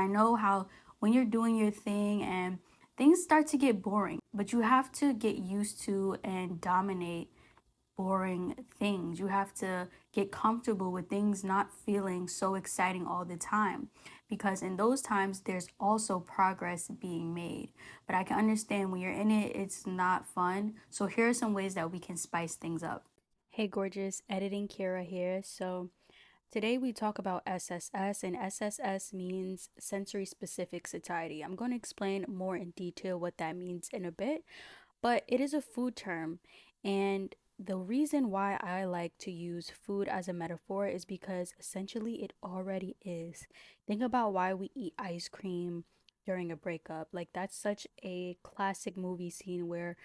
I know how when you're doing your thing and things start to get boring, but you have to get used to and dominate boring things. You have to get comfortable with things not feeling so exciting all the time, because in those times there's also progress being made. But I can understand when you're in it, it's not fun. So here are some ways that we can spice things up. Hey gorgeous, editing Kira here. So today we talk about SSS, and SSS means sensory specific satiety. I'm going to explain more in detail what that means in a bit, but it is a food term. And the reason why I like to use food as a metaphor is because essentially it already is. Think about why we eat ice cream during a breakup. Like, that's such a classic movie scene where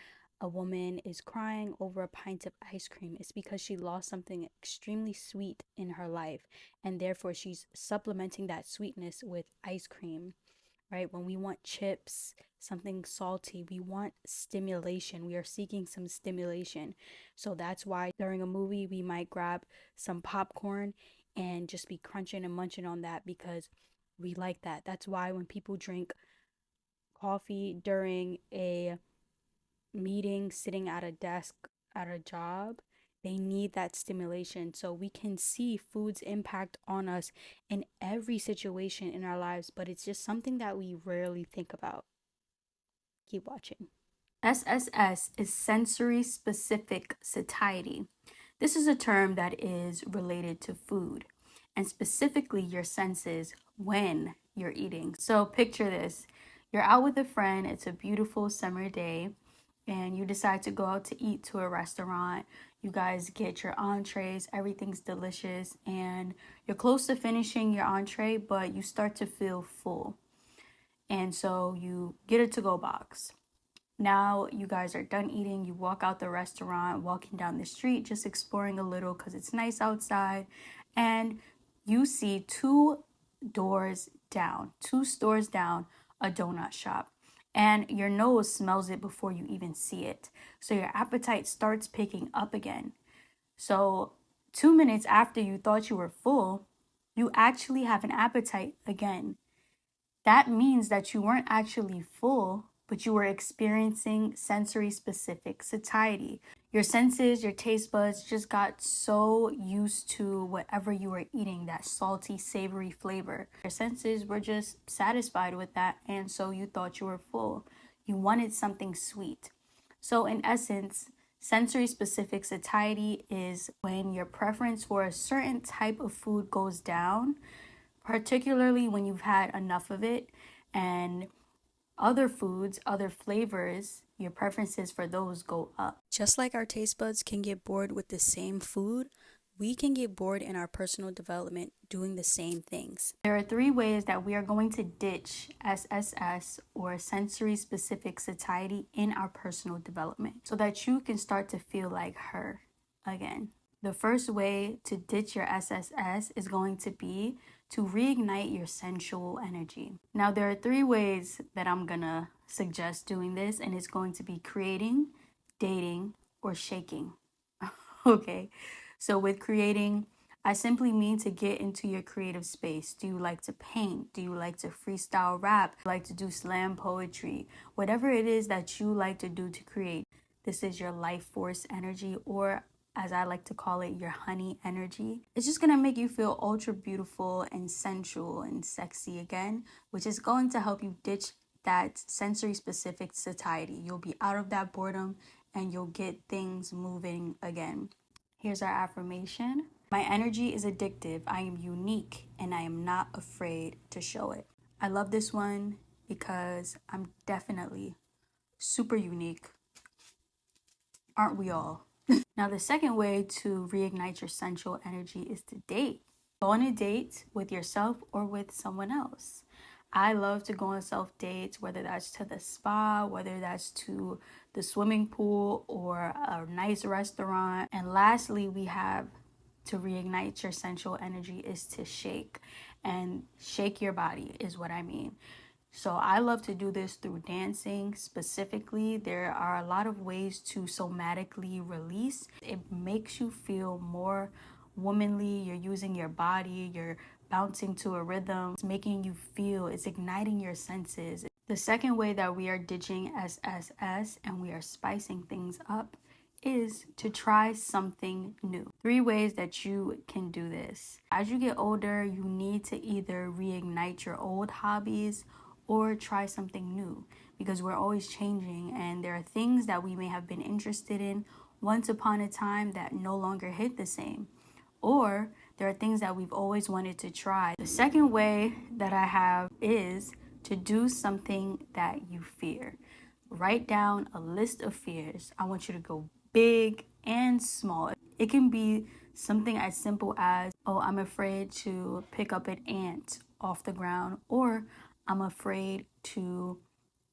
a woman is crying over a pint of ice cream. It's because she lost something extremely sweet in her life, and therefore she's supplementing that sweetness with ice cream, right? When we want chips, something salty, we want stimulation. We are seeking some stimulation. So that's why during a movie, we might grab some popcorn and just be crunching and munching on that because we like that. That's why when people drink coffee during a meeting, sitting at a desk at a job, they need that stimulation. So we can see food's impact on us in every situation in our lives, but it's just something that we rarely think about. Keep watching. SSS is sensory specific satiety. This is a term that is related to food and specifically your senses when you're eating. So picture this: you're out with a friend, it's a beautiful summer day, and you decide to go out to eat to a restaurant. You guys get your entrees, everything's delicious, and you're close to finishing your entree, but you start to feel full. And so you get a to go box. Now you guys are done eating. You walk out the restaurant, walking down the street, just exploring a little because it's nice outside. And you see two stores down, a donut shop. And your nose smells it before you even see it. So your appetite starts picking up again. So 2 minutes after you thought you were full, you actually have an appetite again. That means that you weren't actually full, but you were experiencing sensory specific satiety. Your senses, your taste buds just got so used to whatever you were eating, that salty, savory flavor. Your senses were just satisfied with that, and so you thought you were full. You wanted something sweet. So, in essence, sensory specific satiety is when your preference for a certain type of food goes down, particularly when you've had enough of it, and other foods, other flavors, your preferences for those go up. Just like our taste buds can get bored with the same food, we can get bored in our personal development doing the same things. There are 3 ways that we are going to ditch SSS, or sensory specific satiety, in our personal development so that you can start to feel like her again. The first way to ditch your SSS is going to be to reignite your sensual energy. Now, there are 3 ways that I'm gonna suggest doing this, and it's going to be creating, dating, or shaking. Okay, so with creating, I simply mean to get into your creative space. Do you like to paint? Do you like to freestyle rap? Do you like to do slam poetry? Whatever it is that you like to do to create, this is your life force energy, or as I like to call it, your honey energy. It's just gonna make you feel ultra beautiful and sensual and sexy again, which is going to help you ditch that sensory specific satiety. You'll be out of that boredom and you'll get things moving again. Here's our affirmation. My energy is addictive. I am unique and I am not afraid to show it. I love this one because I'm definitely super unique. Aren't we all? Now, the second way to reignite your sensual energy is to date. Go on a date with yourself or with someone else. I love to go on self dates, whether that's to the spa, whether that's to the swimming pool or a nice restaurant. And lastly, we have to reignite your sensual energy is to shake. And shake your body is what I mean. So I love to do this through dancing specifically. There are a lot of ways to somatically release. It makes you feel more womanly. You're using your body, you're bouncing to a rhythm. It's making you feel, it's igniting your senses. The second way that we are ditching SSS and we are spicing things up is to try something new. 3 ways that you can do this. As you get older, you need to either reignite your old hobbies or try something new, because we're always changing and there are things that we may have been interested in once upon a time that no longer hit the same. Or there are things that we've always wanted to try. The second way that I have is to do something that you fear. Write down a list of fears. I want you to go big and small. It can be something as simple as, oh, I'm afraid to pick up an ant off the ground, or I'm afraid to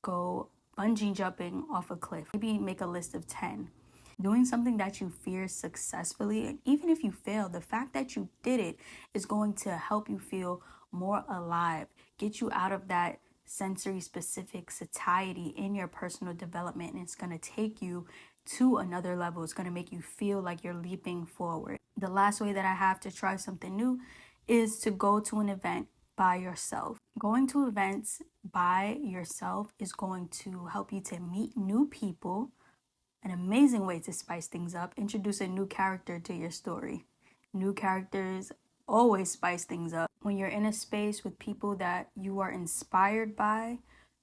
go bungee jumping off a cliff. Maybe make a list of 10. Doing something that you fear successfully, and even if you fail, the fact that you did it is going to help you feel more alive, get you out of that sensory specific satiety in your personal development, and it's going to take you to another level. It's going to make you feel like you're leaping forward. The last way that I have to try something new is to go to an event by yourself. Going to events by yourself is going to help you to meet new people. An amazing way to spice things up. Introduce a new character to your story. New characters always spice things up. When you're in a space with people that you are inspired by,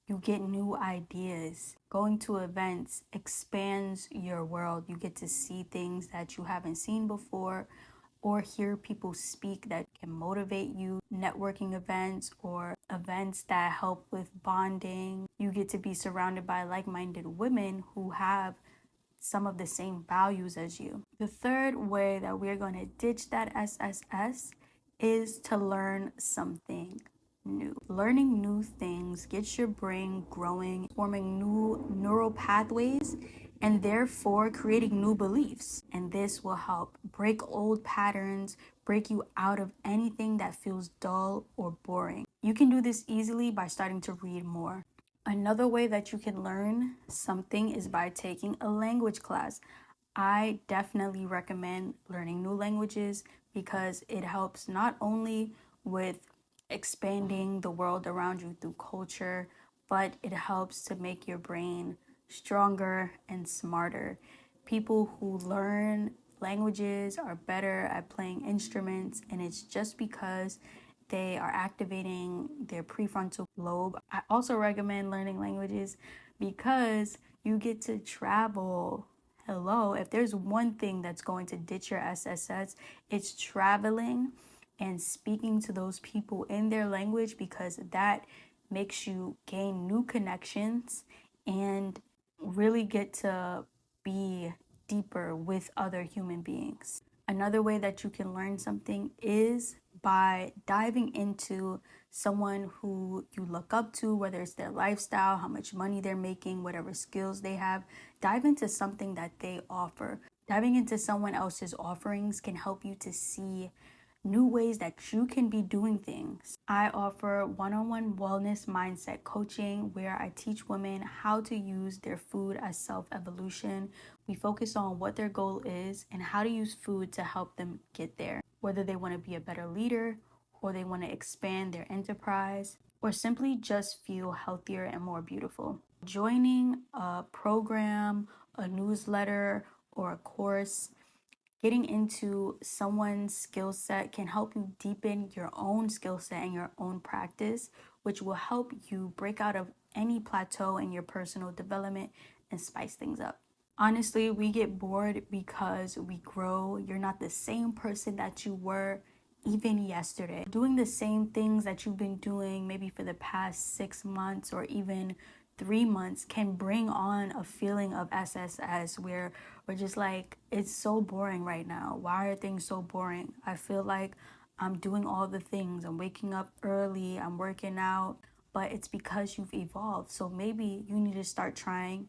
you get new ideas. Going to events expands your world. You get to see things that you haven't seen before, or hear people speak that can motivate you. Networking events or events that help with bonding. You get to be surrounded by like-minded women who have some of the same values as you. The third way that we're going to ditch that SSS is to learn something new. Learning new things gets your brain growing, forming new neural pathways, and therefore creating new beliefs. And this will help break old patterns, break you out of anything that feels dull or boring. You can do this easily by starting to read more. Another way that you can learn something is by taking a language class. I definitely recommend learning new languages because it helps not only with expanding the world around you through culture, but it helps to make your brain stronger and smarter. People who learn languages are better at playing instruments, and it's just because they are activating their prefrontal lobe. I also recommend learning languages because you get to travel. Hello, if there's one thing that's going to ditch your SSS, it's traveling and speaking to those people in their language, because that makes you gain new connections and really get to be deeper with other human beings. Another way that you can learn something is by diving into someone who you look up to, whether it's their lifestyle, how much money they're making, whatever skills they have. Dive into something that they offer. Diving into someone else's offerings can help you to see new ways that you can be doing things. I offer one-on-one wellness mindset coaching where I teach women how to use their food as self-evolution. We focus on what their goal is and how to use food to help them get there, whether they want to be a better leader or they want to expand their enterprise or simply just feel healthier and more beautiful. Joining a program, a newsletter, or a course, getting into someone's skill set can help you deepen your own skill set and your own practice, which will help you break out of any plateau in your personal development and spice things up. Honestly, we get bored because we grow. You're not the same person that you were even yesterday. Doing the same things that you've been doing maybe for the past 6 months or even 3 months can bring on a feeling of SSS where we're just like, it's so boring right now. Why are things so boring? I feel like I'm doing all the things. I'm waking up early, I'm working out, but it's because you've evolved. So maybe you need to start trying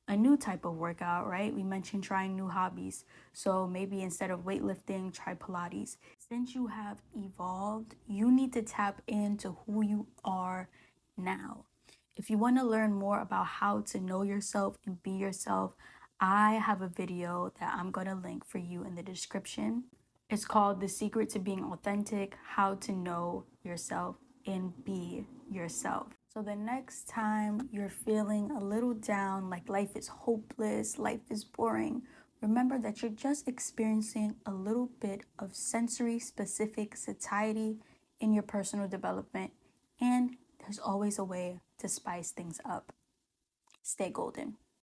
a new type of workout, right? We mentioned trying new hobbies. So maybe instead of weightlifting, try Pilates. Since you have evolved, you need to tap into who you are now. If you want to learn more about how to know yourself and be yourself, I have a video that I'm going to link for you in the description. It's called The Secret to Being Authentic: How to Know Yourself and Be Yourself. So the next time you're feeling a little down, like life is hopeless, life is boring, remember that you're just experiencing a little bit of sensory specific satiety in your personal development, and there's always a way to spice things up. Stay golden.